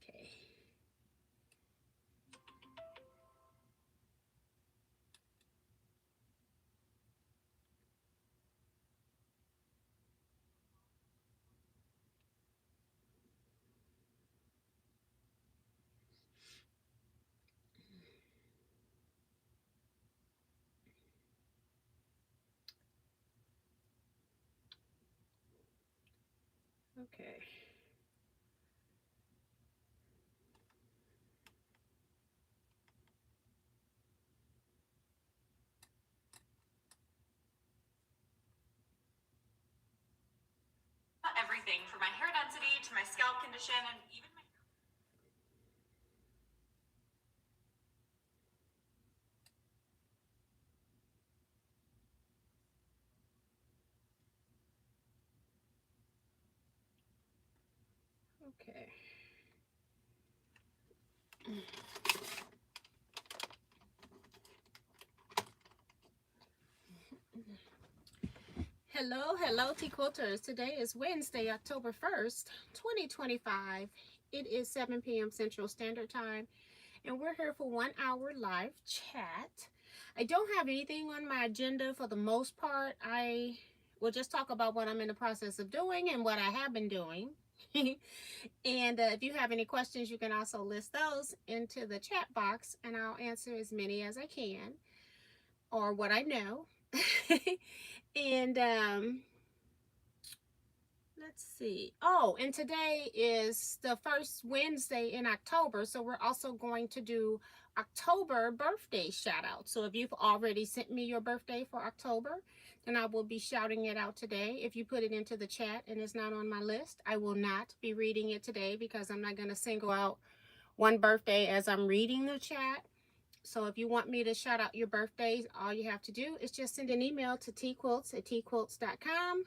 Okay. Okay. Everything from my hair density to my scalp condition and even my Okay. Hello, Teaquilters. Today is Wednesday, October 1st, 2025. It is 7 p.m. Central Standard Time, and we're here for 1 hour live chat. I don't have anything on my agenda for the most part. I will just talk about what I'm in the process of doing and what I have been doing. And if you have any questions, you can also list those into the chat box, and I'll answer as many as I can or what I know. And let's see. Oh, and today is the first Wednesday in October, so we're also going to do October birthday shout out. So if you've already sent me your birthday for October, then I will be shouting it out today. If you put it into the chat and it's not on my list, I will not be reading it today because I'm not going to single out one birthday as I'm reading the chat. So if you want me to shout out your birthdays, all you have to do is just send an email to teaquilts@teaquilts.com,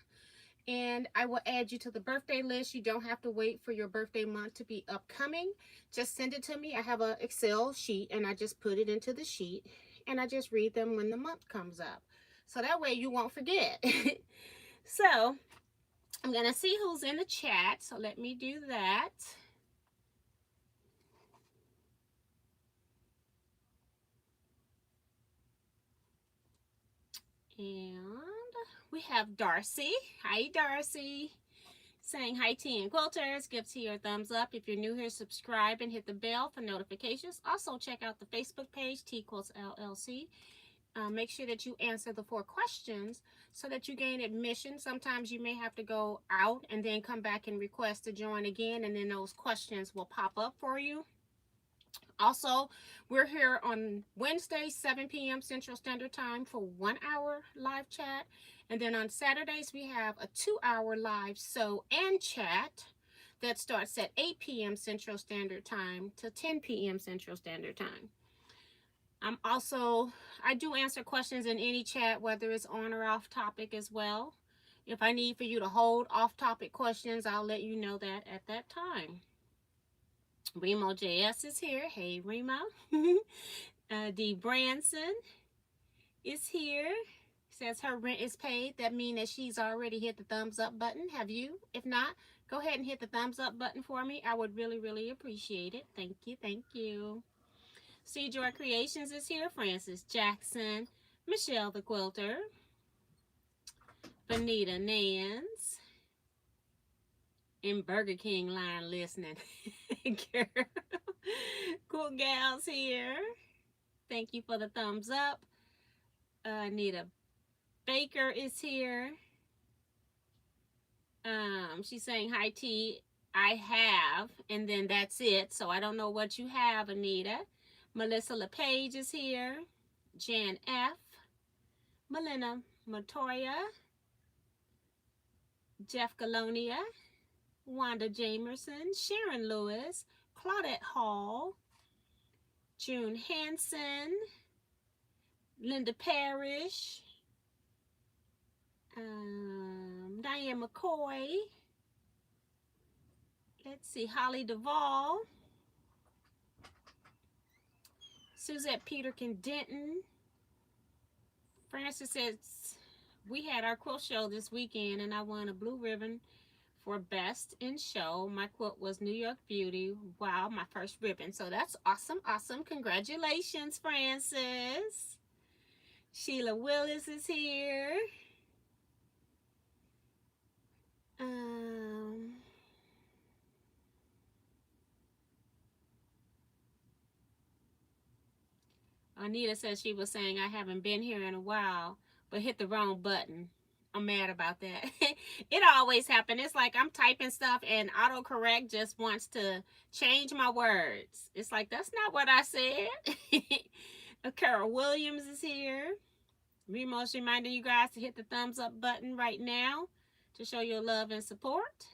and I will add you to the birthday list. You don't have to wait for your birthday month to be upcoming. Just send it to me. I have an Excel sheet, and I just put it into the sheet, and I just read them when the month comes up. So that way you won't forget. So I'm going to see who's in the chat. So let me do that. And we have Darcy. Hi, Darcy. Saying hi, tea and quilters. Give tea your thumbs up. If you're new here, subscribe and hit the bell for notifications. Also, check out the Facebook page, Teaquilts LLC. Make sure that you answer the 4 questions so that you gain admission. Sometimes you may have to go out and then come back and request to join again, and then those questions will pop up for you. Also, we're here on Wednesday, 7 p.m. Central Standard Time for 1 hour live chat. And then on Saturdays, we have a 2-hour live sew and chat that starts at 8 p.m. Central Standard Time to 10 p.m. Central Standard Time. I do answer questions in any chat, whether it's on or off topic as well. If I need for you to hold off topic questions, I'll let you know that at that time. Remo JS is here. Hey, Remo. D. Branson is here. Says her rent is paid. That means that she's already hit the thumbs up button. Have you? If not, go ahead and hit the thumbs up button for me. I would really, really appreciate it. Thank you. Thank you. C. Joy Creations is here. Francis Jackson. Michelle the Quilter. Benita Nance. In Burger King line listening. Girl. Cool gals here. Thank you for the thumbs up. Anita Baker is here. She's saying hi T. I have, and then that's it. So I don't know what you have, Anita. Melissa LePage is here. Jan F. Melina Matoya. Jeff Galonia. Wanda Jamerson. Sharon Lewis. Claudette Hall. June Hanson. Linda Parrish. Diane McCoy. Let's see, Holly Duvall. Suzette Peterkin Denton. Francis says, we had our quilt show this weekend and I won a blue ribbon for Best in Show. My quilt was New York Beauty. Wow, my first ribbon. So that's awesome, awesome. Congratulations, Francis. Sheila Willis is here. Um, Anita says she was saying I haven't been here in a while, but hit the wrong button. I'm mad about that. It always happens. It's like I'm typing stuff and autocorrect just wants to change my words. It's like, that's not what I said. Carol Williams is here. Remo's reminding you guys to hit the thumbs up button right now to show your love and support.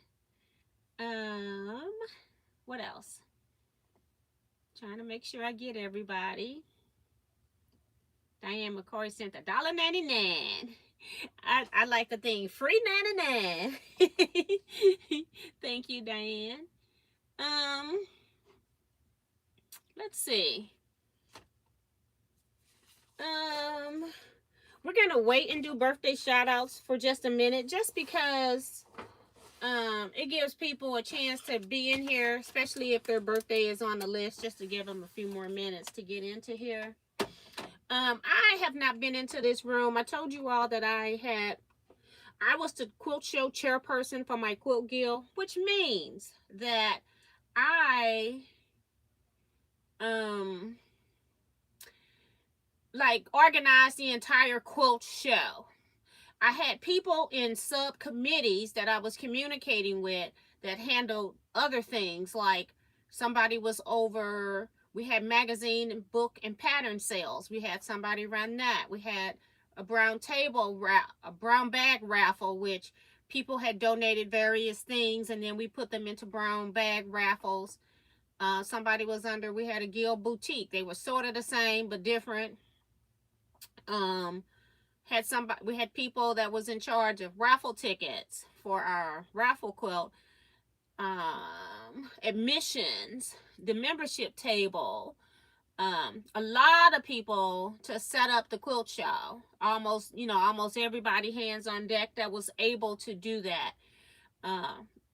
What else? Trying to make sure I get everybody. Diane McCoy sent $1.99. I like the thing free 99. Thank you, Diane. Let's see. We're gonna wait and do birthday shout outs for just a minute, just because it gives people a chance to be in here, especially if their birthday is on the list, just to give them a few more minutes to get into here. I have not been into this room. I told you all that I was the quilt show chairperson for my quilt guild, which means that I like organized the entire quilt show. I had people in subcommittees that I was communicating with that handled other things, like somebody was over, we had magazine and book and pattern sales. We had somebody run that. We had a brown bag raffle, which people had donated various things, and then we put them into brown bag raffles. Somebody was under, we had a guild boutique. They were sort of the same, but different. We had people that was in charge of raffle tickets for our raffle quilt, admissions, the membership table, a lot of people to set up the quilt show. Almost everybody hands on deck that was able to do that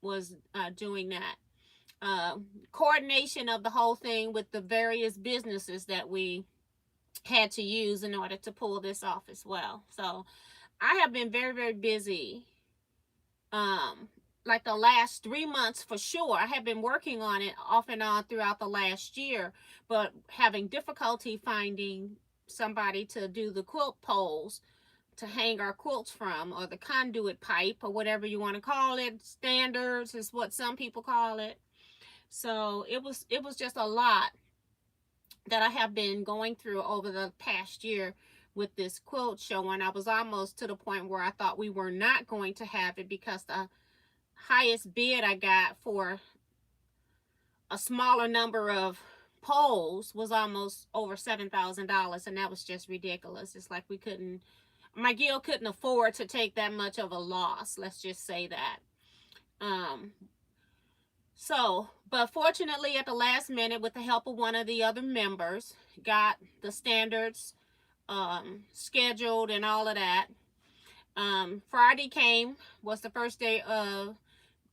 was doing that. Coordination of the whole thing with the various businesses that we had to use in order to pull this off as well. So I have been very, very busy. Like the last 3 months for sure. I have been working on it off and on throughout the last year, but having difficulty finding somebody to do the quilt poles to hang our quilts from, or the conduit pipe, or whatever you want to call it. Standards is what some people call it. So it was just a lot that I have been going through over the past year with this quilt show, and I was almost to the point where I thought we were not going to have it, because the highest bid I got for a smaller number of poles was almost over $7,000, and that was just ridiculous. It's like my guild couldn't afford to take that much of a loss, let's just say that. But fortunately, at the last minute, with the help of one of the other members, got the standards scheduled and all of that. Friday was the first day of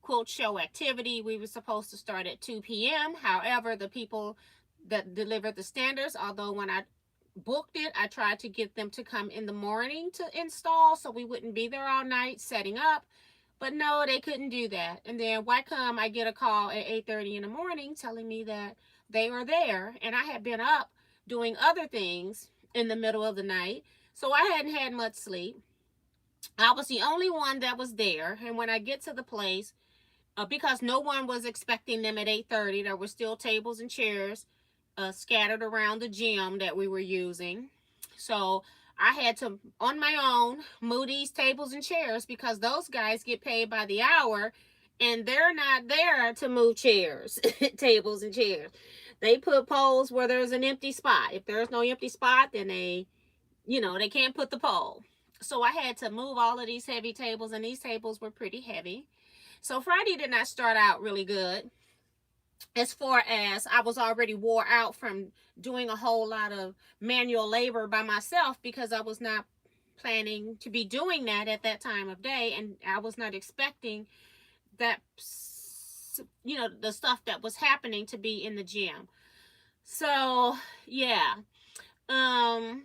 quilt show activity. We were supposed to start at 2 p.m. However, the people that delivered the standards, although when I booked it, I tried to get them to come in the morning to install, so we wouldn't be there all night setting up. But no, they couldn't do that. And then why come I get a call at 8:30 in the morning telling me that they were there, and I had been up doing other things in the middle of the night, so I hadn't had much sleep. I was the only one that was there, and when I get to the place, because no one was expecting them at 8:30, there were still tables and chairs scattered around the gym that we were using. So I had to, on my own, move these tables and chairs, because those guys get paid by the hour, and they're not there to move chairs, tables and chairs. They put poles where there's an empty spot. If there's no empty spot, then they can't put the pole. So I had to move all of these heavy tables, and these tables were pretty heavy. So Friday did not start out really good, as far as I was already wore out from doing a whole lot of manual labor by myself, because I was not planning to be doing that at that time of day, and I was not expecting that, the stuff that was happening to be in the gym. So yeah, um,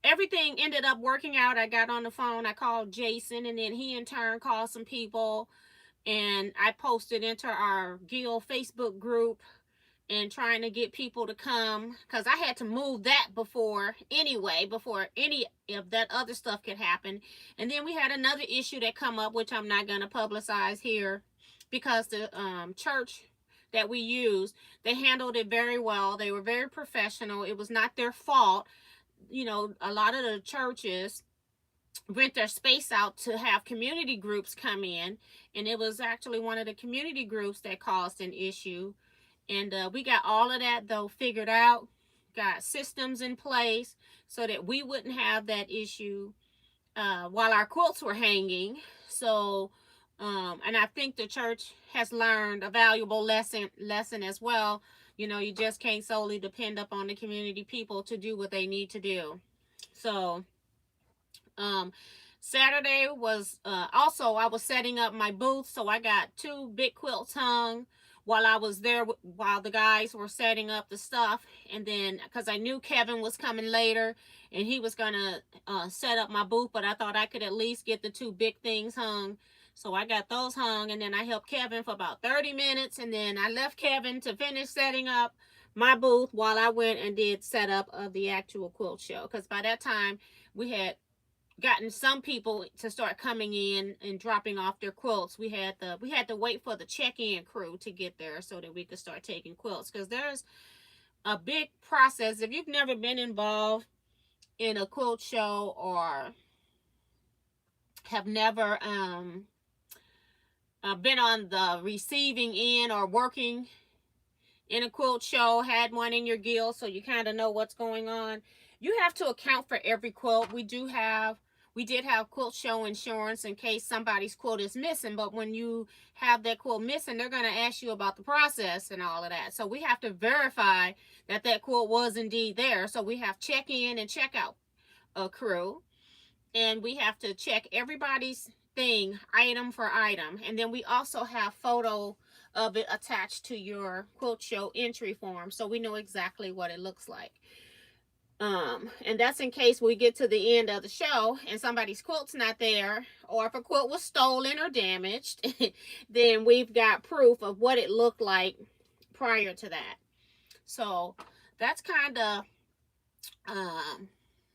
everything ended up working out. I got on the phone. I called Jason, and then he in turn called some people, and I posted into our Guild Facebook group and trying to get people to come because I had to move that before anyway, before any of that other stuff could happen. And then we had another issue that come up, which I'm not going to publicize here, because the church that we used, they handled it very well. They were very professional. It was not their fault. A lot of the churches rent their space out to have community groups come in, and it was actually one of the community groups that caused an issue. And we got all of that though figured out, got systems in place so that we wouldn't have that issue while our quilts were hanging. So and I think the church has learned a valuable lesson as well. You just can't solely depend upon the community people to do what they need to do. So um, Saturday was also, I was setting up my booth, so I got 2 big quilts hung while I was there, while the guys were setting up the stuff. And then, because I knew Kevin was coming later and he was gonna set up my booth, but I thought I could at least get the 2 big things hung. So I got those hung, and then I helped Kevin for about 30 minutes, and then I left Kevin to finish setting up my booth while I went and did setup of the actual quilt show. Because by that time we had gotten some people to start coming in and dropping off their quilts. We had to wait for the check-in crew to get there so that we could start taking quilts, because there's a big process. If you've never been involved in a quilt show or have never been on the receiving end or working in a quilt show, had one in your guild, so you kind of know what's going on. You have to account for every quilt. We did have quilt show insurance in case somebody's quilt is missing, but when you have that quilt missing, they're going to ask you about the process and all of that. So we have to verify that that quilt was indeed there. So we have check in and check out a crew, and we have to check everybody's thing item for item. And then we also have photo of it attached to your quilt show entry form, so we know exactly what it looks like. And that's in case we get to the end of the show and somebody's quilt's not there, or if a quilt was stolen or damaged, then we've got proof of what it looked like prior to that. So that's kind of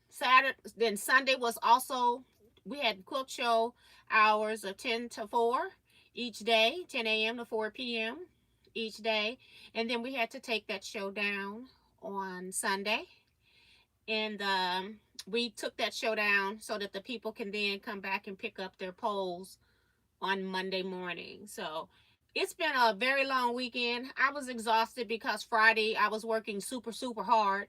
Saturday. Then Sunday was also, we had quilt show hours of 10 to 4 each day, 10 a.m. to 4 p.m. each day. And then we had to take that show down on Sunday. And we took that show down so that the people can then come back and pick up their poles on Monday morning. So it's been a very long weekend. I was exhausted because Friday I was working super, super hard.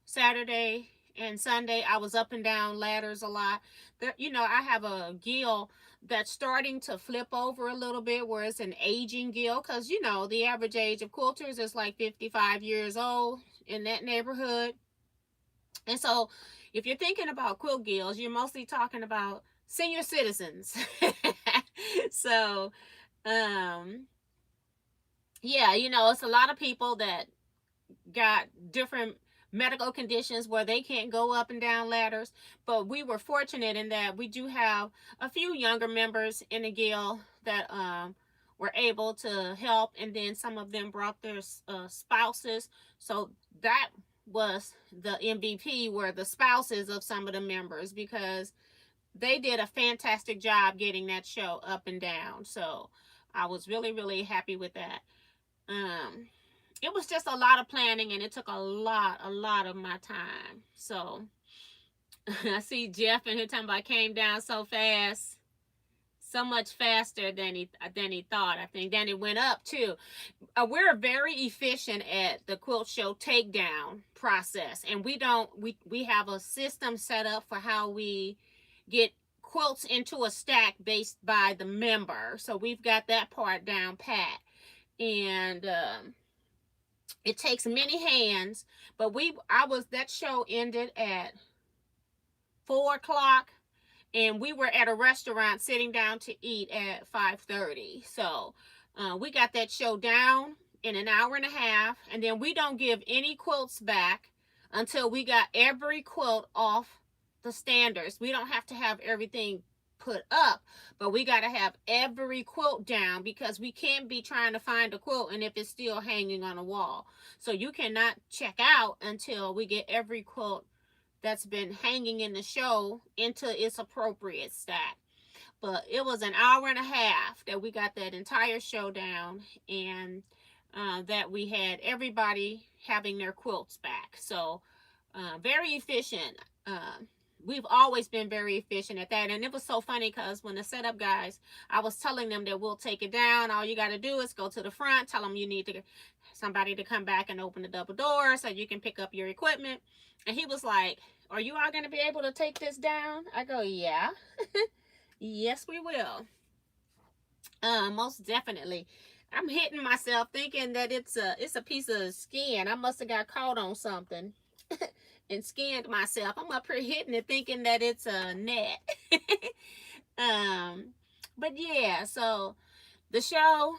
Saturday and Sunday I was up and down ladders a lot. There, I have a gill that's starting to flip over a little bit, where it's an aging gill, because the average age of quilters is like 55 years old in that neighborhood. And so if you're thinking about quilt guilds, you're mostly talking about senior citizens. So yeah, it's a lot of people that got different medical conditions where they can't go up and down ladders. But we were fortunate in that we do have a few younger members in the guild that were able to help, and then some of them brought their spouses. So that was the MVP, were the spouses of some of the members, because they did a fantastic job getting that show up and down. So I was really, really happy with that. It was just a lot of planning, and it took a lot of my time. So I see Jeff in here talking about came down so fast, so much faster than he thought. I think then it went up too. We're very efficient at the quilt show takedown process, and we have a system set up for how we get quilts into a stack based by the member. So we've got that part down pat, and it takes many hands. But that show ended at 4 o'clock, and we were at a restaurant sitting down to eat at 5:30. So we got that show down in an hour and a half, and then we don't give any quilts back until we got every quilt off the standards. We don't have to have everything put up, but we got to have every quilt down, because we can't be trying to find a quilt and if it's still hanging on a wall. So you cannot check out until we get every quilt that's been hanging in the show into its appropriate stack. But it was an hour and a half that we got that entire show down, and that we had everybody having their quilts back. So very efficient. We've always been very efficient at that. And it was so funny because when the setup guys, I was telling them that we'll take it down. All you got to do is go to the front, tell them you need to somebody to come back and open the double door so you can pick up your equipment. And he was like, "Are you all going to be able to take this down?" I go, "Yeah." Yes, we will. Most definitely. I'm hitting myself thinking that it's a piece of skin. I must have got caught on something and skinned myself. I'm up here hitting it thinking that it's a net. um, but yeah, so the show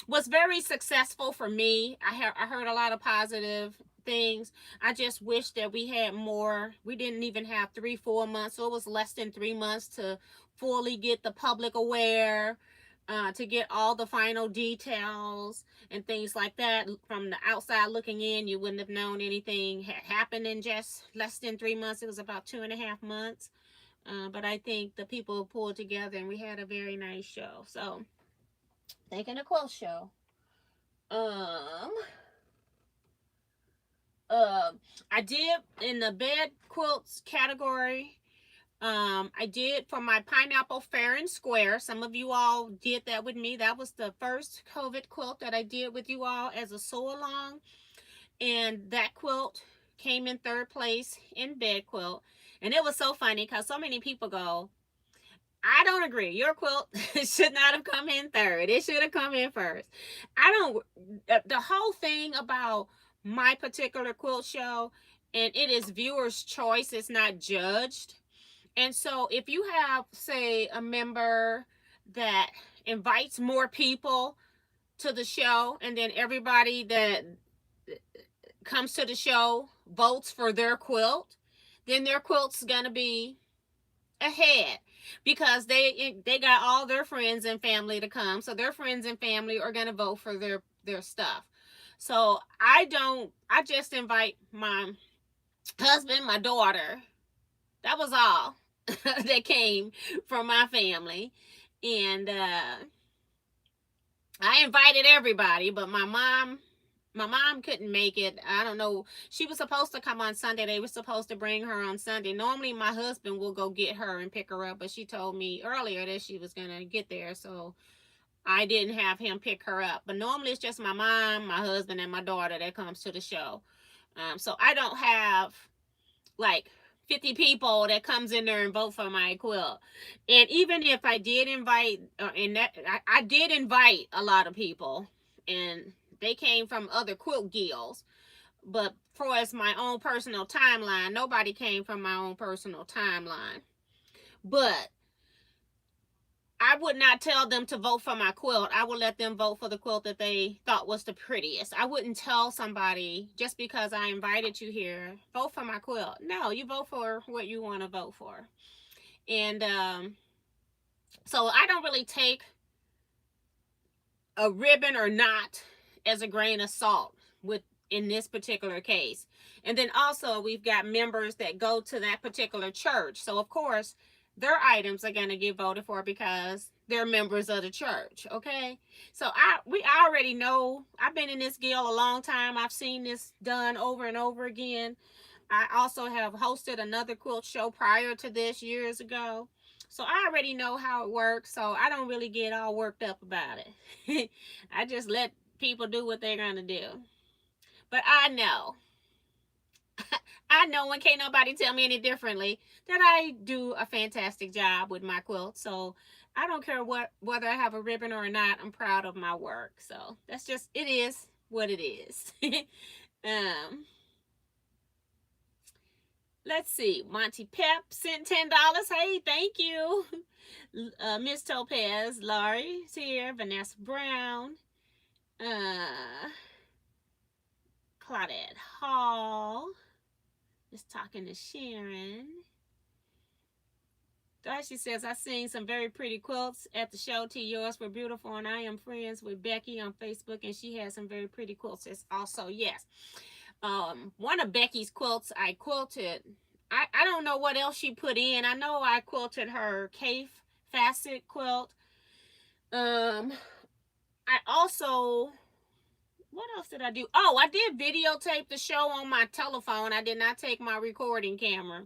was very successful for me. I heard a lot of positive things. I just wish that we had more. We didn't even have 3-4 months, so it was less than 3 months to fully get the public aware, to get all the final details and things like that. From the outside looking in, you wouldn't have known anything had happened in just less than 3 months. It was about 2.5 months. But I think the people pulled together and we had a very nice show. So, thinking a quilt show. Um, uh, I did in the bed quilts category. I did for my pineapple fair and square. Some of you all did that with me. That was the first COVID quilt that I did with you all as a sew along. And that quilt came in third place in bed quilt. And it was so funny because so many people go, "I don't agree. Your quilt should not have come in third. It should have come in first." I don't, the whole thing about my particular quilt show, and it is viewers' choice, it's not judged. And so if you have, say, a member that invites more people to the show, and then everybody that comes to the show votes for their quilt, then their quilt's gonna be ahead, because they got all their friends and family to come, so their friends and family are gonna vote for their stuff. So I just invite my husband, my daughter. That was all that came from my family. And I invited everybody, but my mom couldn't make it. I don't know. She was supposed to come on Sunday. They were supposed to bring her on Sunday. Normally my husband will go get her and pick her up, but she told me earlier that she was going to get there, so I didn't have him pick her up. But normally it's just my mom, my husband, and my daughter that comes to the show. So I don't have like 50 people that comes in there and vote for my quilt. And even if I did invite, and that I did invite a lot of people, and they came from other quilt guilds. But for as my own personal timeline, nobody came from my own personal timeline. But I would not tell them to vote for my quilt. I would let them vote for the quilt that they thought was the prettiest. I wouldn't tell somebody, just because I invited you here, vote for my quilt. No, you vote for what you want to vote for. And so I don't really take a ribbon or not as a grain of salt with in this particular case. And then also we've got members that go to that particular church. So of course their items are going to get voted for because they're members of the church. Okay. So we already know. I've been in this guild a long time. I've seen this done over and over again. I also have hosted another quilt show prior to this years ago. So I already know how it works. So I don't really get all worked up about it. I just let people do what they're going to do. But I know, and can't nobody tell me any differently, that I do a fantastic job with my quilt. So I don't care whether I have a ribbon or not. I'm proud of my work. So that's just, it is what it is. um, Let's see. Monty Pep sent $10. Hey, thank you. Miss Topaz, Laurie's here. Vanessa Brown. Claudette Hall. Just talking to Sharon. She says, I seen some very pretty quilts at the show. Yours were beautiful, and I am friends with Becky on Facebook, and she has some very pretty quilts. It's also, yes. One of Becky's quilts I quilted. I don't know what else she put in. I know I quilted her cave facet quilt. I also, what else did I do? Oh, I did videotape the show on my telephone. I did not take my recording camera.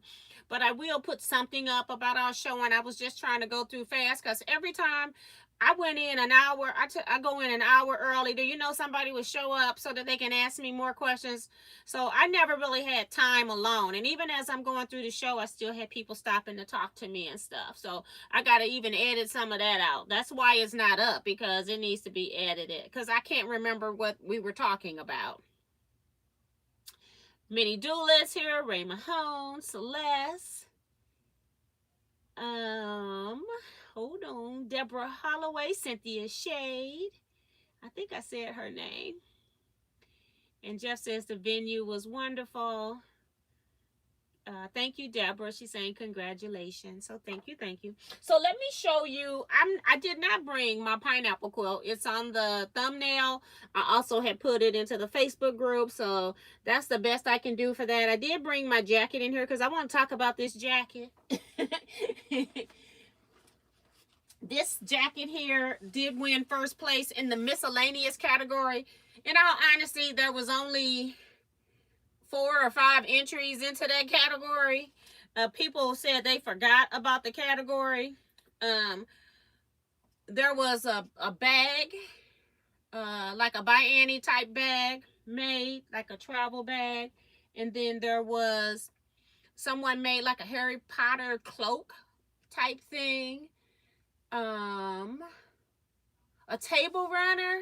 But I will put something up about our show, and I was just trying to go through fast because every time I went in an hour, I go in an hour early. Do you know somebody would show up so that they can ask me more questions? So I never really had time alone. And even as I'm going through the show, I still had people stopping to talk to me and stuff. So I got to even edit some of that out. That's why it's not up, because it needs to be edited, because I can't remember what we were talking about. Minnie Doolittle here, Ray Mahone, Celeste. Hold on. Deborah Holloway, Cynthia Shade. I think I said her name. And Jeff says the venue was wonderful. Thank you, Deborah. She's saying congratulations. So thank you, thank you. So let me show you. I did not bring my pineapple quilt. It's on the thumbnail. I also had put it into the Facebook group. So that's the best I can do for that. I did bring my jacket in here because I want to talk about this jacket. This jacket here did win first place in the miscellaneous category. In all honesty, there was only 4 or 5 entries into that category. People said they forgot about the category. There was a bag, like a By Annie type bag made, like a travel bag. And then there was someone made like a Harry Potter cloak type thing. A table runner.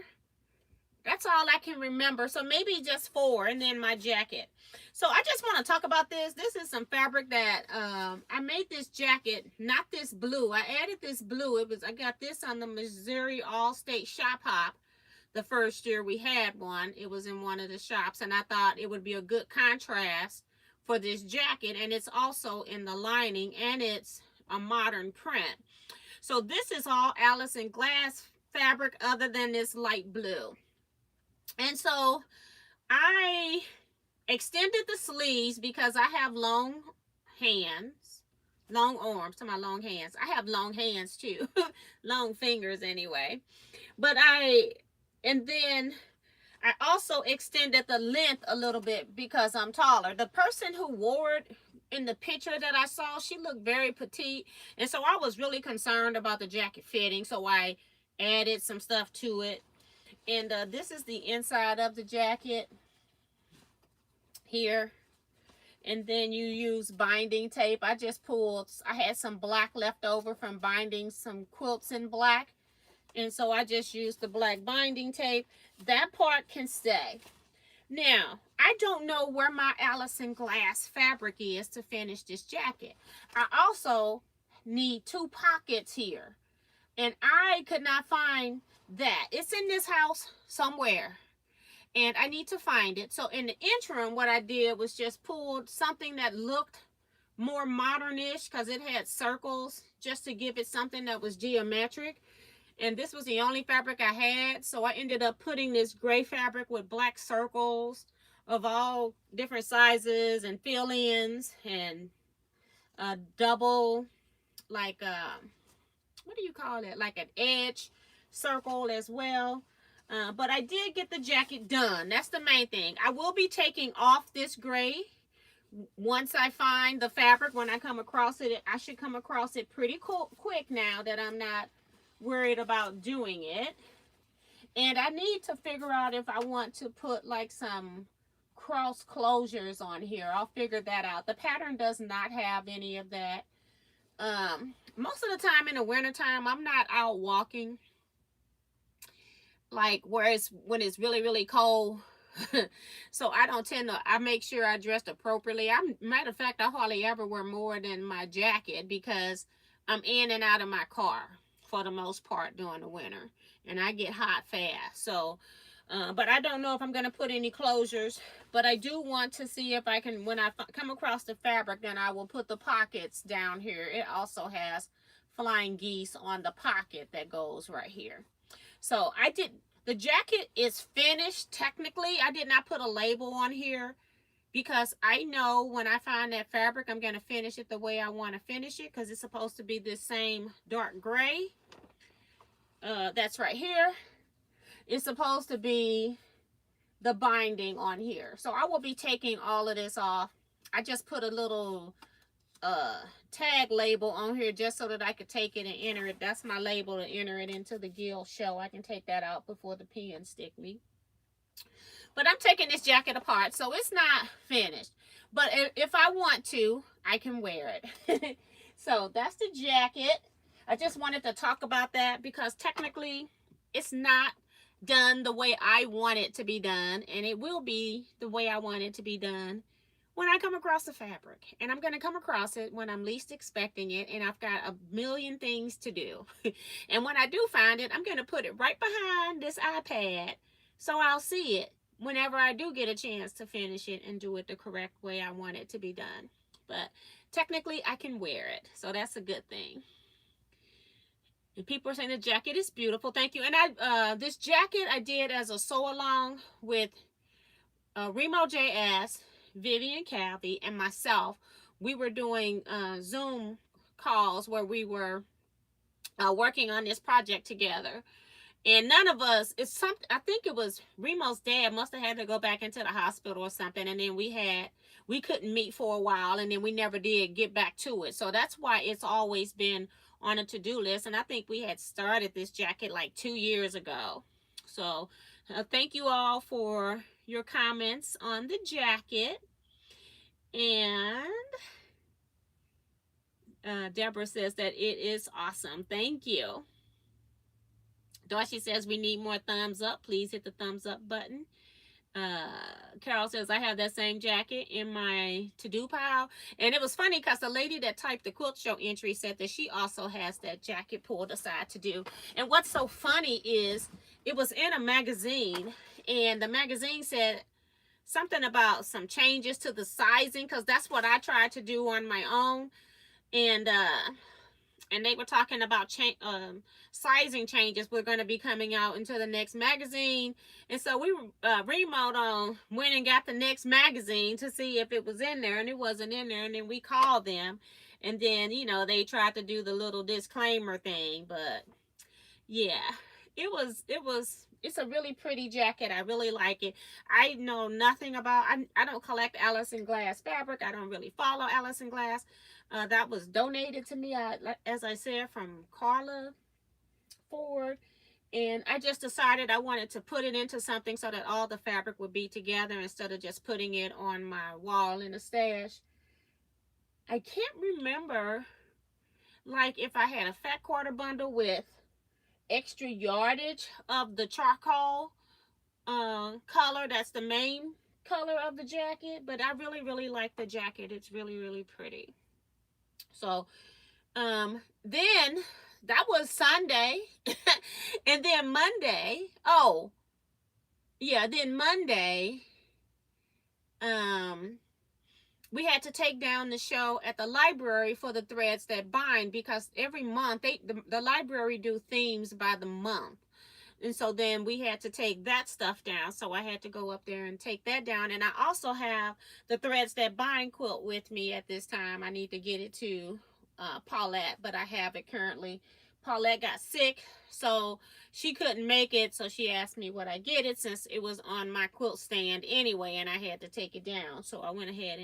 That's all I can remember. So maybe just 4, and then my jacket. So I just want to talk about this. This is some fabric that I made this jacket, not this blue. I added this blue. I got this on the Missouri All-State Shop Hop the first year we had one. It was in one of the shops, and I thought it would be a good contrast for this jacket. And it's also in the lining, and it's a modern print. So this is all Allison Glass fabric other than this light blue. And so I extended the sleeves because I have long hands, long arms to my long hands. I have long hands too, long fingers anyway. And then I also extended the length a little bit because I'm taller. The person who wore it in the picture that I saw, she looked very petite. And so I was really concerned about the jacket fitting. So I added some stuff to it. And this is the inside of the jacket here. And then you use binding tape. I had some black left over from binding some quilts in black. And so I just used the black binding tape. That part can stay. Now, I don't know where my Allison Glass fabric is to finish this jacket. I also need 2 pockets here. And I could not find that. It's in this house somewhere. And I need to find it. So in the interim, what I did was just pulled something that looked more modernish because it had circles, just to give it something that was geometric. And this was the only fabric I had. So I ended up putting this gray fabric with black circles of all different sizes and fill-ins and a double, like, what do you call it? Like an edge circle as well. But I did get the jacket done. That's the main thing. I will be taking off this gray once I find the fabric. When I come across it, I should come across it pretty quick now that I'm not worried about doing it. And I need to figure out if I want to put like some cross closures on here. I'll figure that out. The pattern does not have any of that. Most of the time in the wintertime, I'm not out walking. Like when it's really, really cold, So I don't tend to, I make sure I dressed appropriately. Matter of fact, I hardly ever wear more than my jacket because I'm in and out of my car for the most part during the winter, and I get hot fast. So, but I don't know if I'm going to put any closures, but I do want to see if I can, when I come across the fabric, then I will put the pockets down here. It also has flying geese on the pocket that goes right here. So I did, the jacket is finished technically. I did not put a label on here because I know when I find that fabric, I'm going to finish it the way I want to finish it, because it's supposed to be this same dark gray. That's right here. It's supposed to be the binding on here. So I will be taking all of this off. I just put a little tag label on here just so that I could take it and enter it. That's my label to enter it into the Guild show. I can take that out before the pen stick me. But I'm taking this jacket apart, so it's not finished. But if I want to, I can wear it. So that's the jacket. I just wanted to talk about that because technically it's not done the way I want it to be done, and it will be the way I want it to be done when I come across the fabric. And I'm going to come across it when I'm least expecting it, and I've got a million things to do. And when I do find it, I'm going to put it right behind this iPad so I'll see it whenever I do get a chance to finish it and do it the correct way I want it to be done. But technically I can wear it, so that's a good thing. And people are saying the jacket is beautiful. Thank you. And I this jacket I did as a sew along with Remo JS, Vivian Calvi, and myself. We were doing Zoom calls where we were working on this project together. And none of us, it's something, I think it was Remo's dad must have had to go back into the hospital or something. And then we couldn't meet for a while, and then we never did get back to it. So that's why it's always been on a to-do list. And I think we had started this jacket like 2 years ago. So thank you all for your comments on the jacket. And Deborah says that it is awesome. Thank you. Darcy says we need more thumbs up. Please hit the thumbs up button. Carol says I have that same jacket in my to-do pile. And it was funny because the lady that typed the quilt show entry said that she also has that jacket pulled aside to do. And what's so funny is it was in a magazine, and the magazine said something about some changes to the sizing, because that's what I tried to do on my own. And they were talking about sizing changes were going to be coming out into the next magazine. And so we went and got the next magazine to see if it was in there, and it wasn't in there. And then we called them, and then, you know, they tried to do the little disclaimer thing. But yeah, it's a really pretty jacket. I really like it. I know nothing about, I don't collect Allison Glass fabric. I don't really follow Allison Glass. That was donated to me, as I said, from Carla Ford. And I just decided I wanted to put it into something so that all the fabric would be together instead of just putting it on my wall in a stash. I can't remember, like, if I had a fat quarter bundle with extra yardage of the charcoal color. That's the main color of the jacket. But I really like the jacket. It's really pretty. So then that was Sunday. And then Monday, then Monday we had to take down the show at the library for the Threads That Bind, because every month the library do themes by the month. And so then we had to take that stuff down. So I had to go up there and take that down. And I also have the Threads That Bind quilt with me at this time. I need to get it to Paulette, but I have it currently. Paulette got sick, so she couldn't make it. So she asked me would I get it, since it was on my quilt stand anyway, and I had to take it down. So I went ahead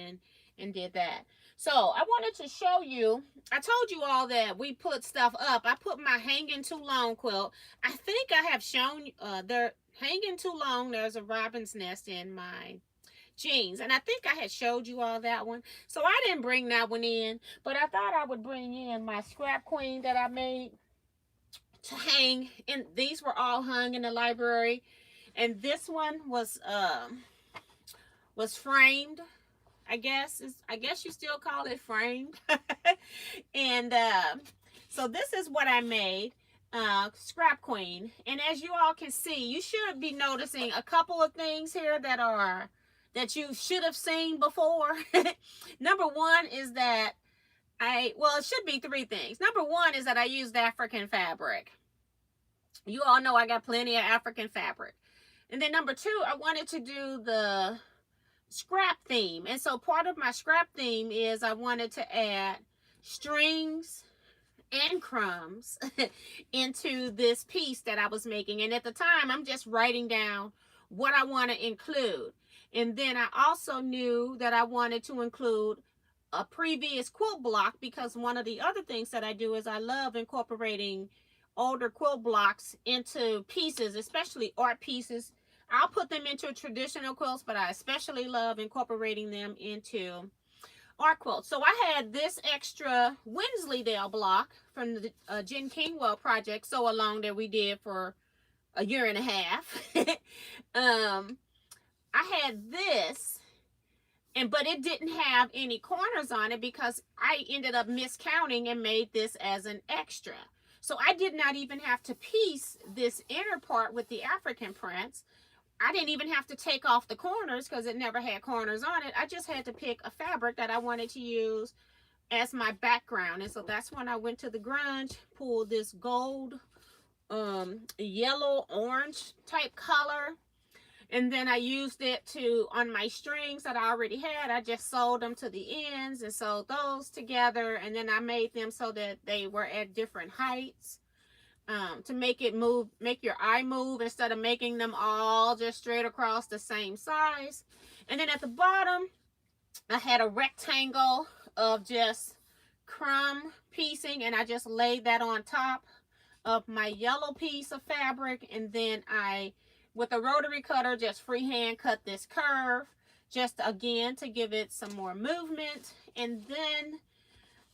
and did that. So I wanted to show you, I told you all that we put stuff up. I put my Hanging Too Long quilt. I think I have shown there, Hanging Too Long, there's a robin's nest in my jeans, and I think I had showed you all that one. So I didn't bring that one in, but I thought I would bring in my Scrap Queen that I made to hang. And these were all hung in the library. And this one was framed. I guess you still call it framed. And so this is what I made, Scrap Queen. And as you all can see, you should be noticing a couple of things here that you should have seen before. Number one is that it should be three things. Number one is that I used African fabric. You all know I got plenty of African fabric. And then number two, I wanted to do the scrap theme. And so part of my scrap theme is I wanted to add strings and crumbs into this piece that I was making. And at the time, I'm just writing down what I want to include. And then I also knew that I wanted to include a previous quilt block, because one of the other things that I do is I love incorporating older quilt blocks into pieces, especially art pieces. I'll put them into traditional quilts, but I especially love incorporating them into art quilts. So I had this extra Wensleydale block from the Jen Kingwell project, Sew Along, that we did for a year and a half. I had this, but it didn't have any corners on it because I ended up miscounting and made this as an extra. So I did not even have to piece this inner part with the African prints. I didn't even have to take off the corners because it never had corners on it. I just had to pick a fabric that I wanted to use as my background. And so that's when I went to the grunge, pulled this gold, yellow, orange type color. And then I used it on my strings that I already had. I just sewed them to the ends and sewed those together. And then I made them so that they were at different heights. To make your eye move instead of making them all just straight across the same size. And then at the bottom, I had a rectangle of just crumb piecing, and I just laid that on top of my yellow piece of fabric. And then I, with a rotary cutter, just freehand cut this curve, just again to give it some more movement. And then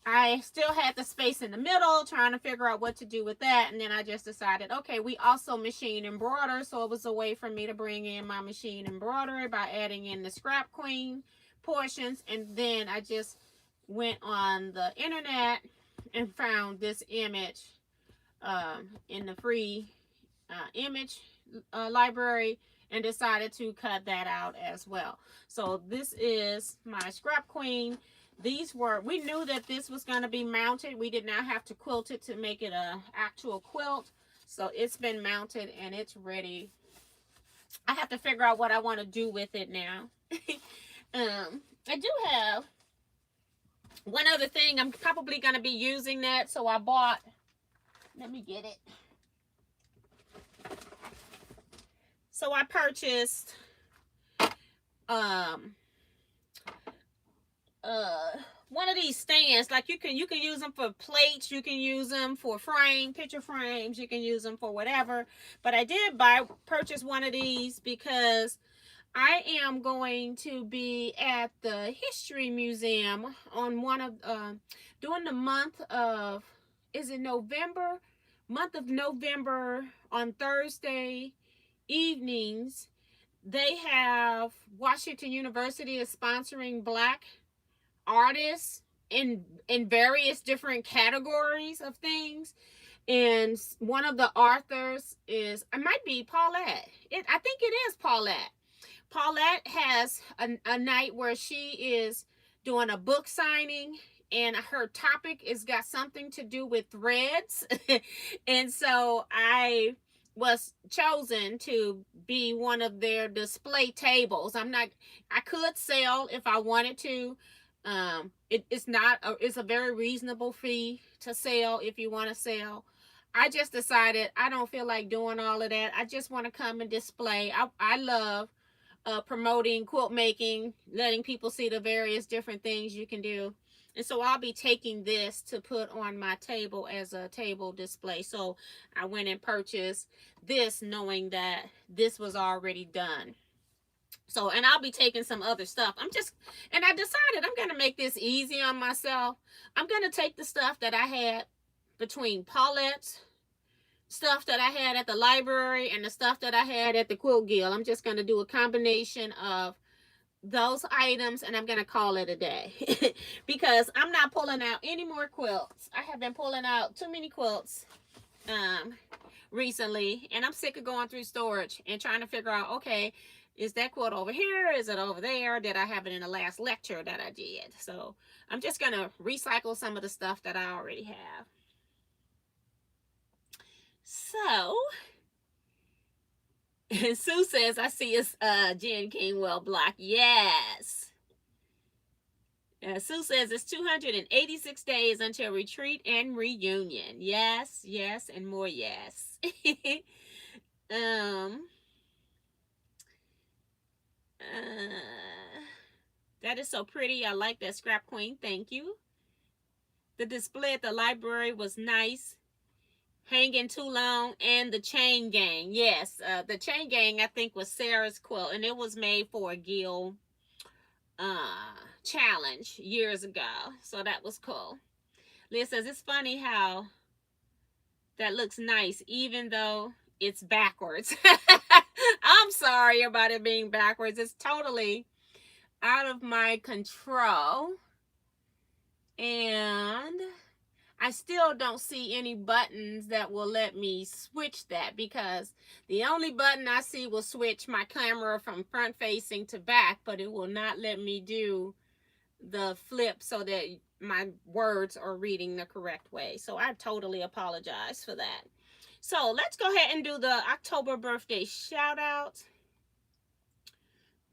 I still had the space in the middle, trying to figure out what to do with that. And then I just decided, okay, we also machine embroider. So it was a way for me to bring in my machine embroidery by adding in the Scrap Queen portions. And then I just went on the internet and found this image in the free image library, and decided to cut that out as well. So this is my Scrap Queen. We knew that this was going to be mounted. We did not have to quilt it to make it an actual quilt. So it's been mounted and it's ready. I have to figure out what I want to do with it now. I do have one other thing. I'm probably going to be using that. So I bought, let me get it. So I purchased one of these stands. Like you can use them for plates, you can use them for picture frames, you can use them for whatever. But I did purchase one of these because I am going to be at the History Museum on during the month of, is it November? Month of November, on Thursday evenings. They have, Washington University is sponsoring Black artists in various different categories of things. And one of the authors is, it might be Paulette. I think it is Paulette. Paulette has a night where she is doing a book signing, and her topic has got something to do with threads. And so I was chosen to be one of their display tables. I could sell if I wanted to. It's a very reasonable fee to sell if you want to sell. I just decided I don't feel like doing all of that. I just want to come and display. I love promoting quilt making, letting people see the various different things you can do. And so I'll be taking this to put on my table as a table display. So I went and purchased this knowing that this was already done. So, and I'll be taking some other stuff. And I decided I'm going to make this easy on myself. I'm going to take the stuff that I had between Paulette's stuff that I had at the library and the stuff that I had at the quilt guild. I'm just going to do a combination of those items and I'm going to call it a day because I'm not pulling out any more quilts. I have been pulling out too many quilts recently, and I'm sick of going through storage and trying to figure out, okay, is that quilt over here? Is it over there? Did I have it in the last lecture that I did? So I'm just going to recycle some of the stuff that I already have. So, and Sue says, I see a Jen Kingwell block. Yes. Sue says it's 286 days until retreat and reunion. Yes, yes, and more yes. That is so pretty. I like that, Scrap Queen. Thank you. The display at the library was nice. Hanging too long, and the chain gang. Yes, the chain gang I think was Sarah's quilt, and it was made for a guild challenge years ago. So that was cool. Liz says it's funny how that looks nice, even though it's backwards. I'm sorry about it being backwards. It's totally out of my control. And I still don't see any buttons that will let me switch that, because the only button I see will switch my camera from front facing to back, but it will not let me do the flip so that my words are reading the correct way. So I totally apologize for that. So let's go ahead and do the October birthday shout out.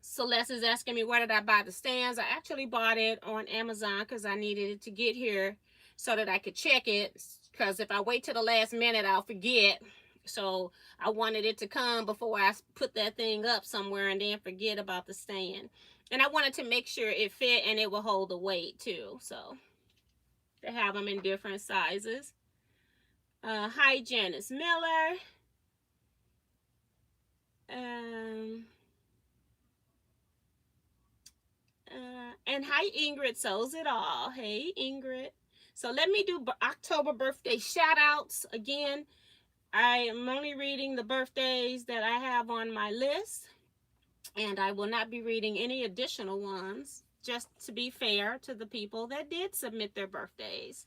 Celeste is asking me, where did I buy the stands? I actually bought it on Amazon because I needed it to get here so that I could check it, because if I wait till the last minute, I'll forget. So I wanted it to come before I put that thing up somewhere and then forget about the stand. And I wanted to make sure it fit and it will hold the weight too. So they have them in different sizes. Hi, Janice Miller. And hi, Ingrid Sews It All. Hey, Ingrid. So let me do October birthday shout outs again. I am only reading the birthdays that I have on my list, and I will not be reading any additional ones, just to be fair to the people that did submit their birthdays.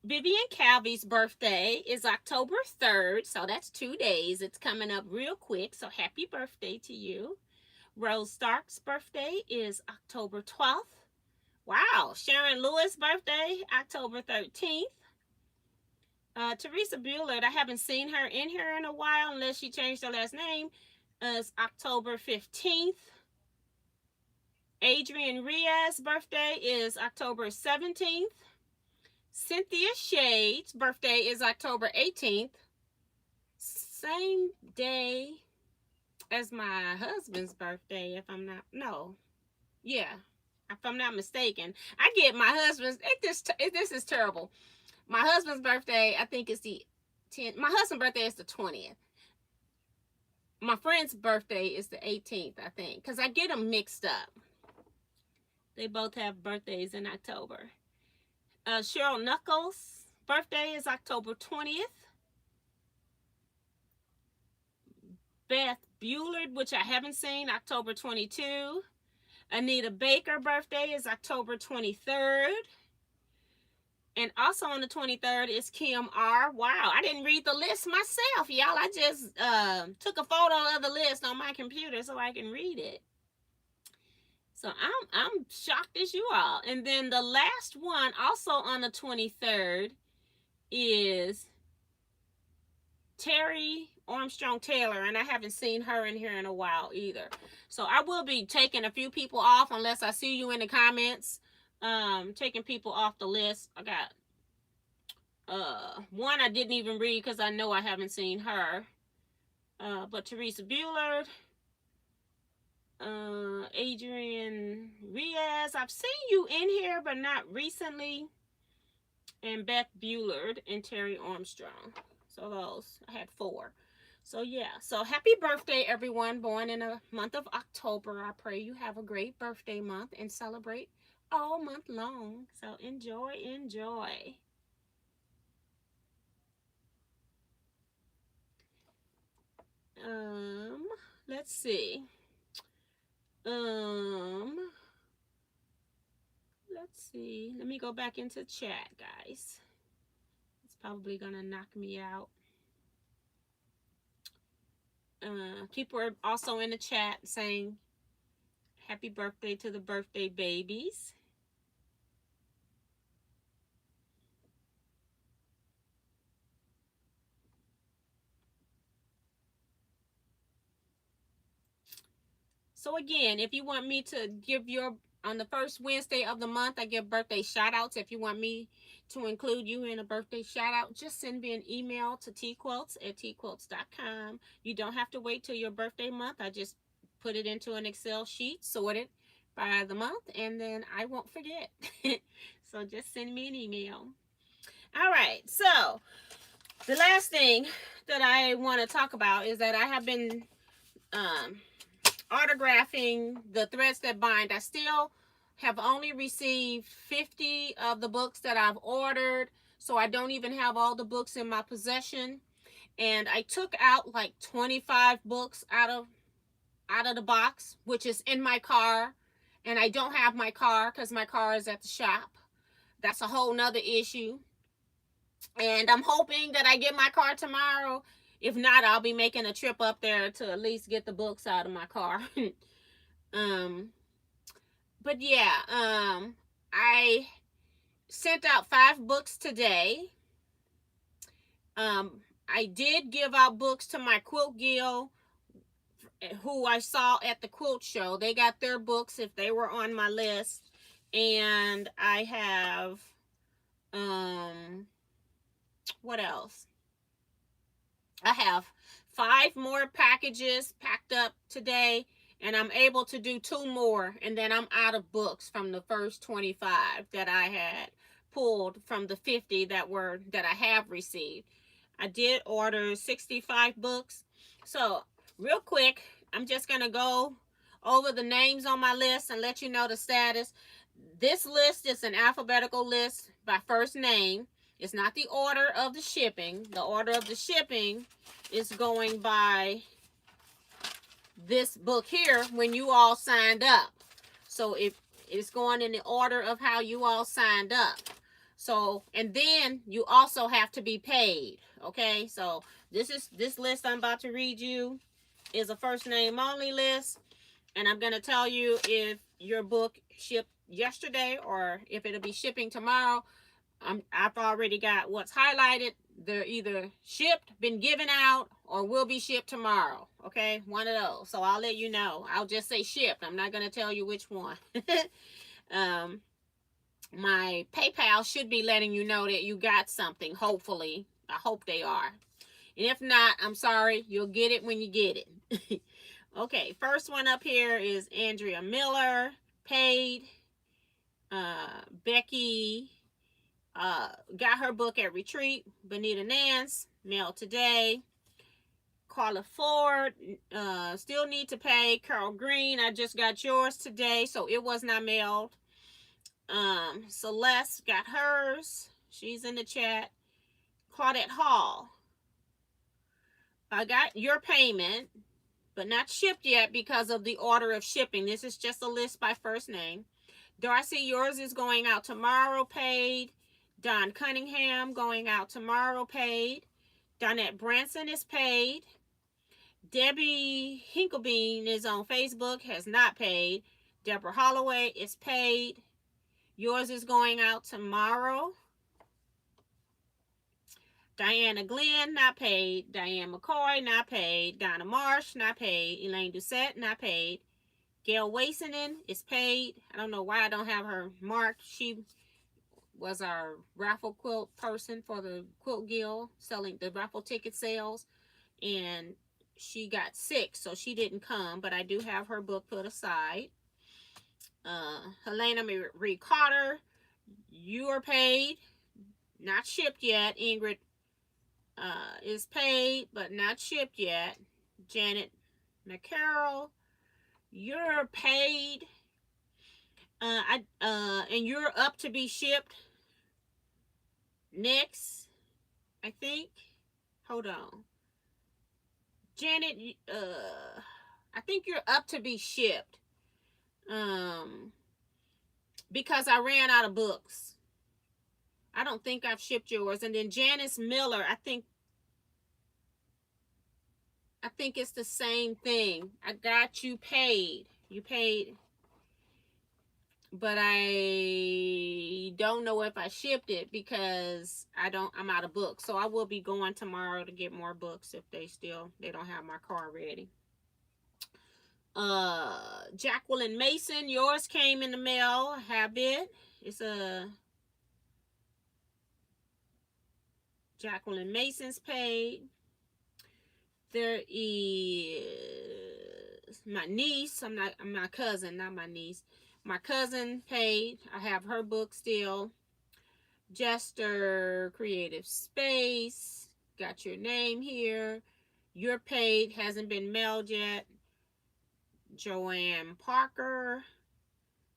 Vivian Calvy's birthday is October 3rd, so that's 2 days. It's coming up real quick, so happy birthday to you. Rose Stark's birthday is October 12th. Wow. Sharon Lewis' birthday, October 13th. Teresa Bullard, I haven't seen her in here in a while unless she changed her last name, is October 15th. Adrian Riaz's birthday is October 17th. Cynthia Shade's birthday is October 18th. Same day as my husband's birthday, if I'm not, no. Yeah, if I'm not mistaken. I get my husband's, this is terrible. My husband's birthday, I think, is the 10th. My husband's birthday is the 20th. My friend's birthday is the 18th, I think, because I get them mixed up. They both have birthdays in October. Cheryl Knuckles' birthday is October 20th. Beth Bullard, which I haven't seen, October 22. Anita Baker birthday is October 23rd. And also on the 23rd is Kim R. Wow, I didn't read the list myself, y'all. I just took a photo of the list on my computer so I can read it. So I'm shocked as you all. And then the last one, also on the 23rd, is Terry Armstrong Taylor, and I haven't seen her in here in a while either. So I will be taking a few people off unless I see you in the comments. Taking people off the list. I got one I didn't even read because I know I haven't seen her. But Teresa Bullard, Adrian Riaz, I've seen you in here, but not recently. And Beth Bullard and Terry Armstrong. So those, I had 4. So yeah, so happy birthday everyone born in the month of October. I pray you have a great birthday month and celebrate all month long. So enjoy, enjoy. Um, let's see. Um, let's see. Let me go back into chat, guys. It's probably gonna knock me out. People are also in the chat saying happy birthday to the birthday babies. So again, if you want me to give your, on the first Wednesday of the month, I give birthday shout outs. If you want me to include you in a birthday shout out, just send me an email to teaquilts@teaquilts.com. You don't have to wait till your birthday month. I just put it into an Excel sheet, sorted by the month, and then I won't forget. So just send me an email. All right, so the last thing that I want to talk about is that I have been autographing the Threads That Bind. I still have only received 50 of the books that I've ordered, so I don't even have all the books in my possession. And I took out like 25 books out of the box, which is in my car, and I don't have my car because my car is at the shop. That's a whole nother issue. And I'm hoping that I get my car tomorrow. If not, I'll be making a trip up there to at least get the books out of my car. um but yeah, I sent out 5 books today. I did give out books to my quilt guild who I saw at the quilt show. They got their books if they were on my list. And I have what else? I have 5 more packages packed up today, and I'm able to do 2 more, and then I'm out of books from the first 25 that I had pulled from the 50 that I have received. I did order 65 books. So real quick, I'm just gonna go over the names on my list and let you know the status. This list is an alphabetical list by first name. It's not the order of the shipping. The order of the shipping is going by this book here when you all signed up. So if it's going in the order of how you all signed up. So, and then you also have to be paid. Okay, so this list I'm about to read you is a first name only list, and I'm gonna tell you if your book shipped yesterday or if it'll be shipping tomorrow. I've already got what's highlighted. They're either shipped, been given out, or will be shipped tomorrow. Okay, one of those. So I'll let you know. I'll just say shipped. I'm not gonna tell you which one. My PayPal should be letting you know that you got something. Hopefully, I hope they are. And if not, I'm sorry. You'll get it when you get it. Okay, first one up here is Andrea Miller, paid. Becky got her book at Retreat. Bonita Nance, mailed today. Carla Ford, still need to pay. Carol Green, I just got yours today, so it was not mailed. Celeste got hers. She's in the chat. Claudette Hall, I got your payment, but not shipped yet because of the order of shipping. This is just a list by first name. Darcy, yours is going out tomorrow, paid. Don Cunningham, going out tomorrow, paid. Donette Branson is paid. Debbie Hinklebean is on Facebook, has not paid. Deborah Holloway is paid. Yours is going out tomorrow. Diana Glenn, not paid. Diane McCoy, not paid. Donna Marsh, not paid. Elaine Doucette, not paid. Gail Wasenen is paid. I don't know why I don't have her marked. She was our raffle quilt person for the Quilt Guild, selling the raffle ticket sales, and she got sick, so she didn't come, but I do have her book put aside. Helena Marie Carter, you are paid, not shipped yet. Ingrid is paid, but not shipped yet. Janet McCarroll, you're paid. And you're up to be shipped next, I think. Hold on. Janet, I think you're up to be shipped. Um, because I ran out of books. I don't think I've shipped yours. And then Janice Miller, I think it's the same thing. I got you paid. You paid, but I don't know if I shipped it because I'm out of books. So I will be going tomorrow to get more books if they don't have my car ready. Jacqueline Mason, yours came in the mail. Have it. It's a Jacqueline Mason's paid. There is my niece. I'm my cousin, not my niece. My cousin paid. I have her book still. Jester Creative Space. Got your name here. You're paid. Hasn't been mailed yet. Joanne Parker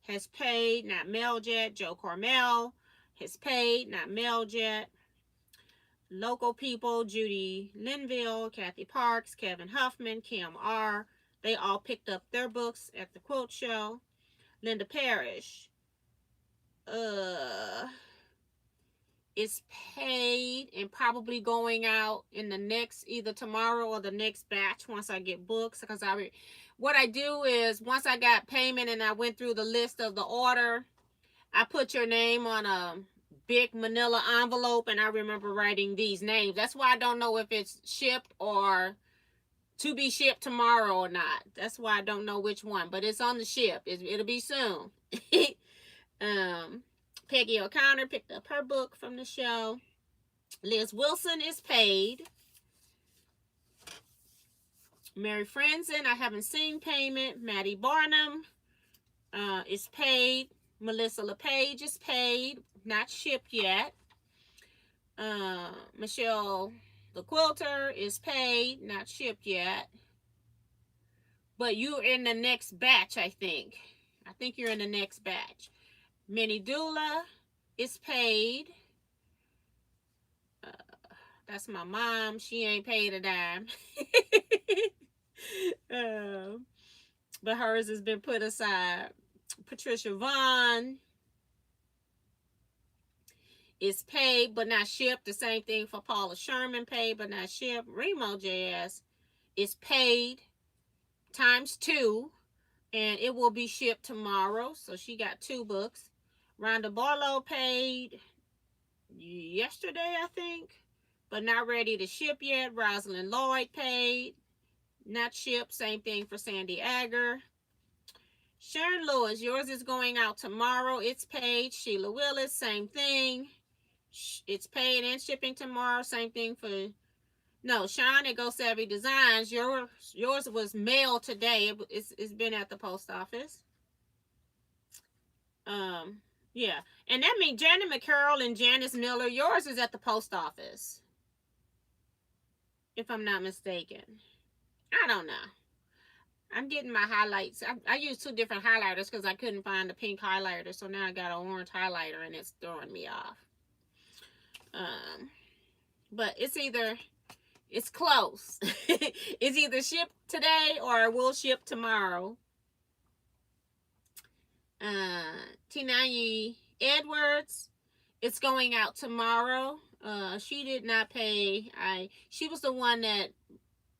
has paid. Not mailed yet. Joe Carmel has paid. Not mailed yet. Local people, Judy Linville, Kathy Parks, Kevin Huffman, Kim R. They all picked up their books at the quilt show. Linda Parrish is paid and probably going out in the next, either tomorrow or the next batch once I get books. Because what I do is once I got payment and I went through the list of the order, I put your name on a big manila envelope and I remember writing these names. That's why I don't know if it's shipped or to be shipped tomorrow or not. That's why I don't know which one, but it's on the ship. It'll be soon. Peggy O'Connor picked up her book from the show. Liz Wilson is paid. Mary Franzen, I haven't seen payment. Maddie Barnum is paid. Melissa LePage is paid. Not shipped yet. Michelle the Quilter is paid. Not shipped yet. But you're in the next batch, I think. I think you're in the next batch. Minnie Dula is paid. That's my mom. She ain't paid a dime. But hers has been put aside. Patricia Vaughn is paid but not shipped. The same thing for Paula Sherman, paid but not shipped. Remo JS is paid ×2 and it will be shipped tomorrow. So she got 2 books. Rhonda Barlow paid yesterday, I think, but not ready to ship yet. Rosalind Lloyd paid, not shipped. Same thing for Sandy Agger. Sharon Lewis, yours is going out tomorrow. It's paid. Sheila Willis, same thing. It's paid and shipping tomorrow. Same thing for Sean at Go Savvy Designs. Yours was mailed today. It's been at the post office. Yeah, and that means Janet McCarroll and Janice Miller. Yours is at the post office, if I'm not mistaken. I don't know. I'm getting my highlights. I used 2 different highlighters because I couldn't find the pink highlighter. So now I got an orange highlighter and it's throwing me off. But it's close. It's either shipped today or it will ship tomorrow. Tinai Edwards, it's going out tomorrow. She did not pay. She was the one that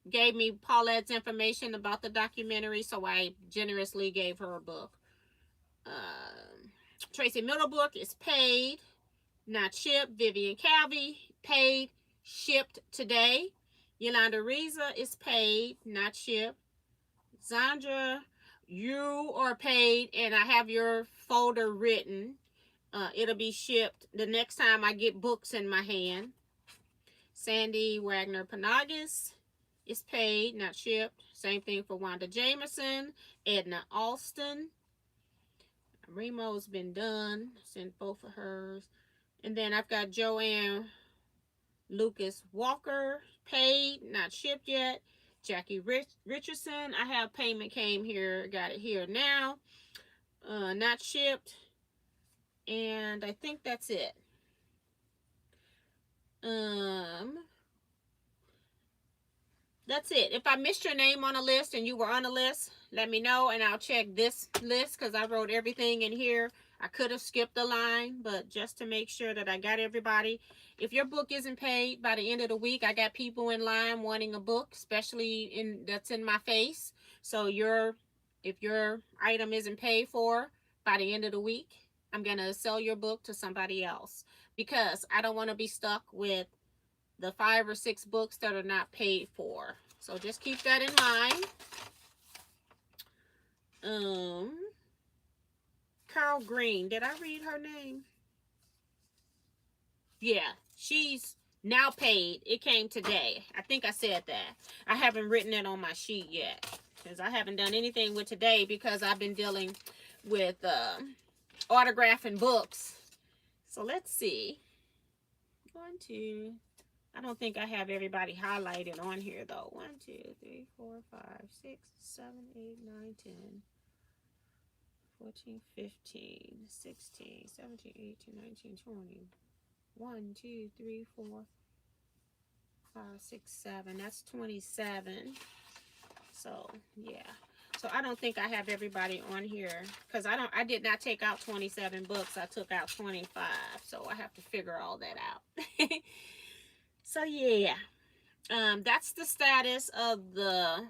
gave me Paulette's information about the documentary, so I generously gave her a book. Tracy Middlebrook is paid, not shipped. Vivian Calvey, paid, shipped today. Yolanda Reza is paid, not shipped. Zandra, you are paid, and I have your folder written. It'll be shipped the next time I get books in my hand. Sandy Wagner Panagis is paid, not shipped. Same thing for Wanda Jamerson. Edna Alston. Remo's been done. Sent both of hers. And then I've got Joanne Lucas Walker, paid, not shipped yet. Jackie Richardson, I have payment came here, got it here now. not shipped, and I think that's it. That's it. If I missed your name on a list and you were on a list, let me know and I'll check this list because I wrote everything in here. I could have skipped a line, but just to make sure that I got everybody. If your book isn't paid by the end of the week, I got people in line wanting a book, especially that's in my face. So if your item isn't paid for by the end of the week, I'm going to sell your book to somebody else because I don't want to be stuck with the 5 or 6 books that are not paid for. So just keep that in mind. Carol Green, did I read her name? Yeah, she's now paid. It came today. I think I said that. I haven't written it on my sheet yet because I haven't done anything with today because I've been dealing with autographing books. So let's see. 1, 2. I don't think I have everybody highlighted on here though. 1, 2, 3, 4, 5, 6, 7, 8, 9, 10, 14, 15, 16, 17, 18, 19, 20. 1, 2, 3, 4, 5, 6, 7. That's 27. So yeah. So I don't think I have everybody on here because I did not take out 27 books. I took out 25. So I have to figure all that out. So yeah. That's the status of the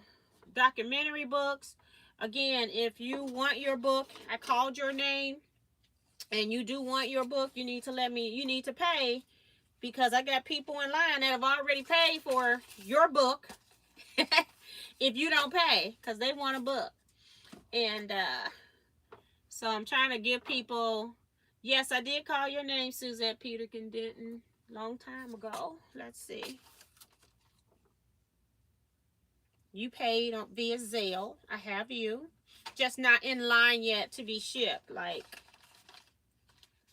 documentary books. Again, if you want your book, I called your name, and you do want your book, you need to you need to pay, because I got people in line that have already paid for your book if you don't pay, because they want a book. And so I'm trying to give people, yes, I did call your name, Suzette Peterkin Denton, long time ago. Let's see. You paid via Zelle. I have you. Just not in line yet to be shipped.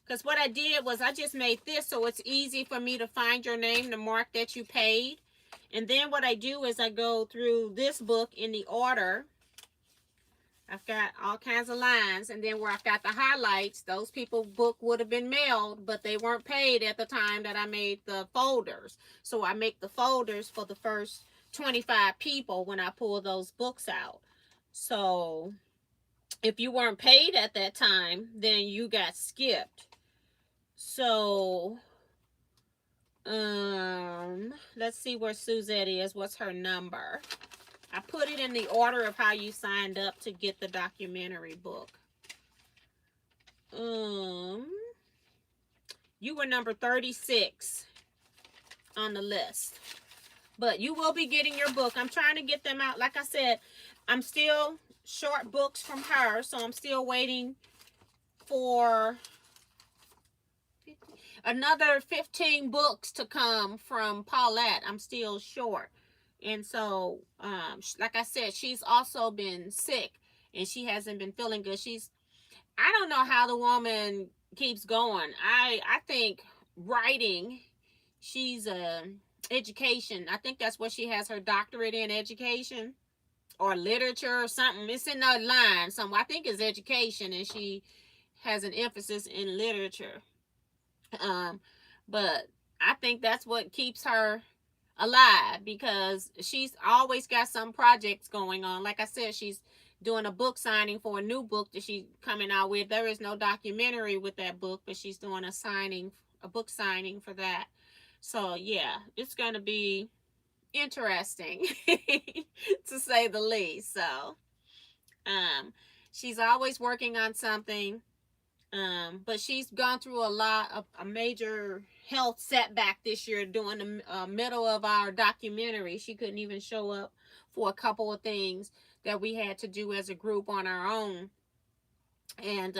Because what I did was I just made this so it's easy for me to find your name, to mark that you paid. And then what I do is I go through this book in the order. I've got all kinds of lines. And then where I've got the highlights, those people's book would have been mailed, but they weren't paid at the time that I made the folders. So I make the folders for the first 25 people when I pull those books out. So if you weren't paid at that time, then you got skipped. So let's see where Suzette is. What's her number? I put it in the order of how you signed up to get the documentary book. You were number 36 on the list. But you will be getting your book. I'm trying to get them out. Like I said, I'm still short books from her. So I'm still waiting for another 15 books to come from Paulette. I'm still short. And so, like I said, she's also been sick. And she hasn't been feeling good. I don't know how the woman keeps going. I think writing, she's education. I think that's what she has her doctorate in, education or literature or something. It's in that line. So I think it's education, and she has an emphasis in literature. But I think that's what keeps her alive, because she's always got some projects going on. Like I said, she's doing a book signing for a new book that she's coming out with. There is no documentary with that book, but she's doing a book signing for that. So yeah, it's going to be interesting to say the least. So she's always working on something. But she's gone through a major health setback this year during the middle of our documentary. She couldn't even show up for a couple of things that we had to do as a group on our own. And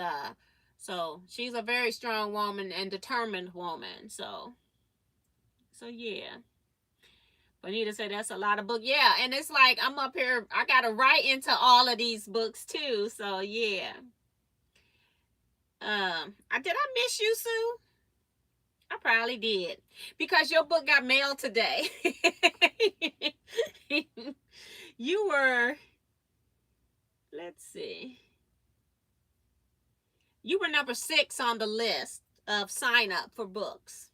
so she's a very strong woman and determined woman. So yeah. Bonita said that's a lot of books. Yeah, and it's like I'm up here, I gotta write into all of these books too. So yeah. Did I miss you, Sue? I probably did, because your book got mailed today. You were, let's see. You were number 6 on the list of sign up for books.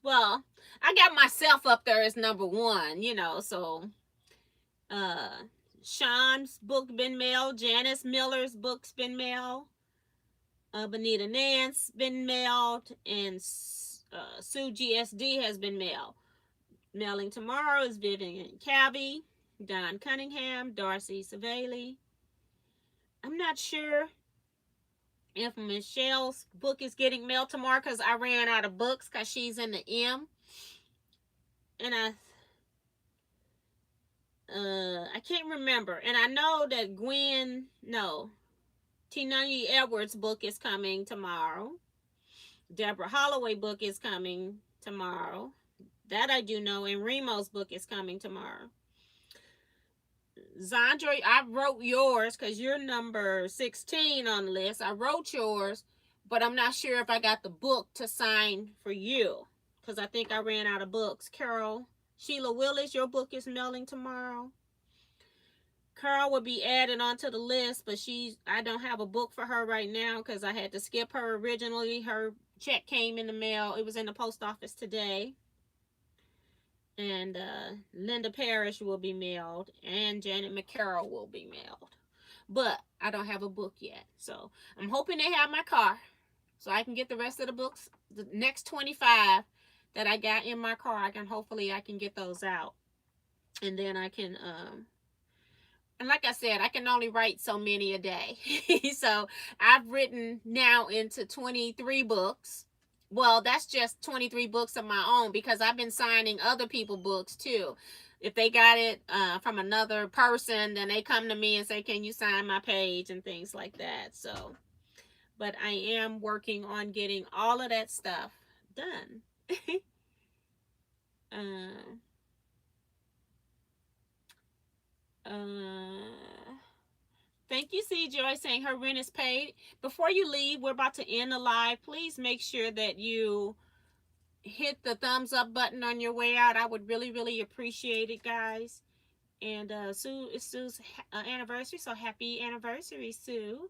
Well, I got myself up there as number 1, so uh Sean's book been mailed, Janice Miller's book's been mailed, Bonita Nance been mailed, and Sue GSD has been mailed. Mailing tomorrow is Vivian Cabby, Don Cunningham, Darcy Savali. I'm not sure if Michelle's book is getting mailed tomorrow because I ran out of books because she's in the M. And I can't remember. And I know that T. Edwards' book is coming tomorrow. Deborah Holloway book is coming tomorrow. That I do know. And Remo's book is coming tomorrow. Zandra, I wrote yours because you're number 16 on the list. I wrote yours, but I'm not sure if I got the book to sign for you because I think I ran out of books. Carol, Sheila Willis, your book is mailing tomorrow. Carol will be added onto the list, but I don't have a book for her right now because I had to skip her originally. Her check came in the mail. It was in the post office today. And Linda Parrish will be mailed, and Janet McCarroll will be mailed. But I don't have a book yet. So I'm hoping they have my car so I can get the rest of the books, the next 25 that I got in my car. Hopefully I can get those out. And then I can, and like I said, I can only write so many a day. So I've written now into 23 books. Well, that's just 23 books of my own because I've been signing other people's books too. If they got it from another person, then they come to me and say, can you sign my page and things like that. So, but I am working on getting all of that stuff done. Thank you, C. Joy, saying her rent is paid. Before you leave, we're about to end the live. Please make sure that you hit the thumbs up button on your way out. I would really, really appreciate it, guys. And it's Sue's anniversary, so happy anniversary, Sue.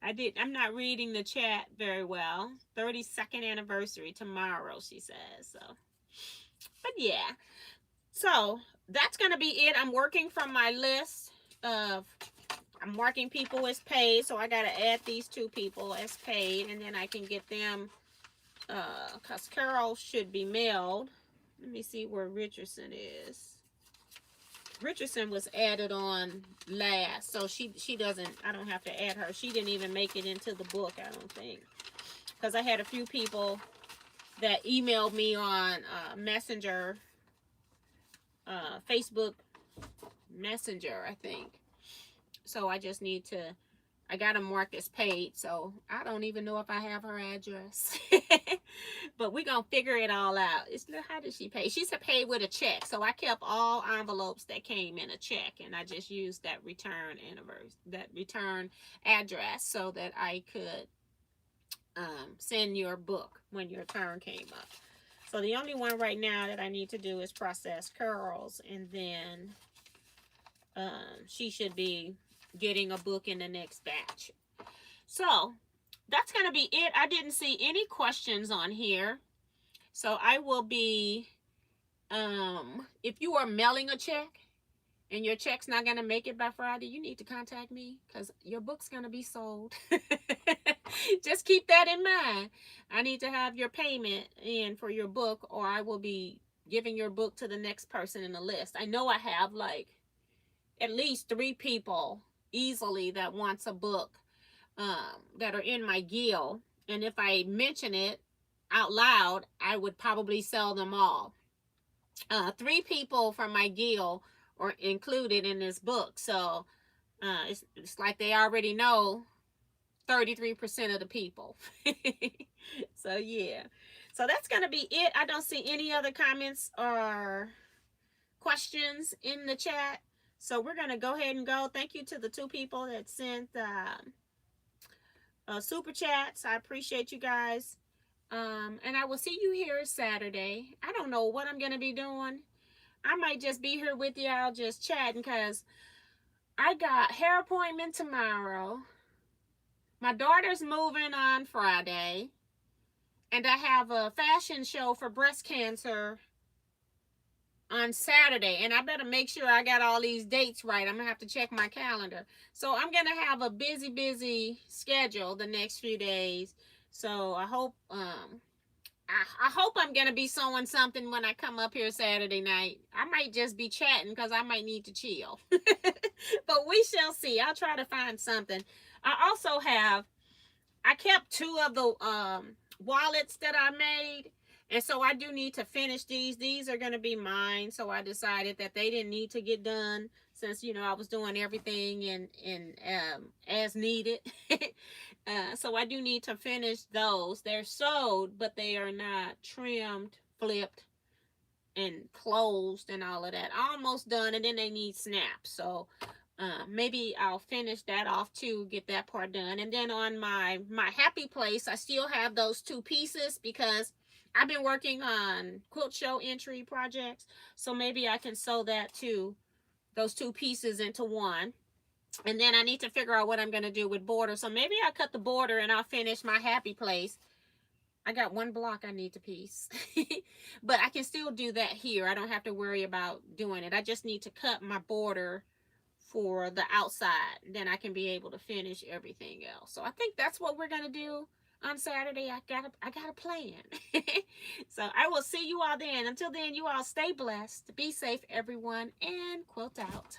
I'm not reading the chat very well. 32nd anniversary tomorrow, she says. So, but yeah. So that's gonna be it. I'm working from my list of. I'm marking people as paid, so I gotta add these 2 people as paid, and then I can get them. Cause Carol should be mailed. Let me see where Richardson is. Richardson was added on last, so she doesn't. I don't have to add her. She didn't even make it into the book, I don't think, because I had a few people that emailed me on Messenger, Facebook Messenger, I think. So I just need to. I got to mark as paid, so I don't even know if I have her address. But we're going to figure it all out. How did she pay? She said paid with a check, so I kept all envelopes that came in a check, and I just used that return address so that I could send your book when your turn came up. So the only one right now that I need to do is process Carol's, and then she should be getting a book in the next batch. So that's going to be it. I didn't see any questions on here. So I will be, if you are mailing a check and your check's not going to make it by Friday, you need to contact me because your book's going to be sold. Just keep that in mind. I need to have your payment in for your book, or I will be giving your book to the next person in the list. I know I have like at least 3 people easily that wants a book that are in my guild, and if I mention it out loud, I would probably sell them all. 3 people from my guild are included in this book, so it's like they already know 33% of the people. So yeah, so that's gonna be it. I don't see any other comments or questions in the chat. So we're going to go ahead and go. Thank you to the 2 people that sent super chats. I appreciate you guys. And I will see you here Saturday. I don't know what I'm going to be doing. I might just be here with y'all just chatting because I got hair appointment tomorrow. My daughter's moving on Friday, and I have a fashion show for breast cancer on Saturday, and I better make sure I got all these dates right. I'm gonna have to check my calendar. So I'm gonna have a busy schedule the next few days. So I hope I'm gonna be sewing something when I come up here Saturday night. I might just be chatting because I might need to chill. But we shall see. I'll try to find something. I also have I kept two of the wallets that I made. And so I do need to finish these. These are going to be mine. So I decided that they didn't need to get done since, I was doing everything as needed. So I do need to finish those. They're sewed, but they are not trimmed, flipped, and closed and all of that. Almost done, and then they need snaps. So maybe I'll finish that off too, get that part done. And then on my happy place, I still have those two pieces because I've been working on quilt show entry projects. So maybe I can sew that too, those two pieces into one. And then I need to figure out what I'm going to do with border. So maybe I'll cut the border and I'll finish my happy place. I got one block I need to piece. But I can still do that here. I don't have to worry about doing it. I just need to cut my border for the outside. Then I can be able to finish everything else. So I think that's what we're gonna do on Saturday. I got a plan. So I will see you all then. Until then, you all stay blessed. Be safe, everyone, and quilt out.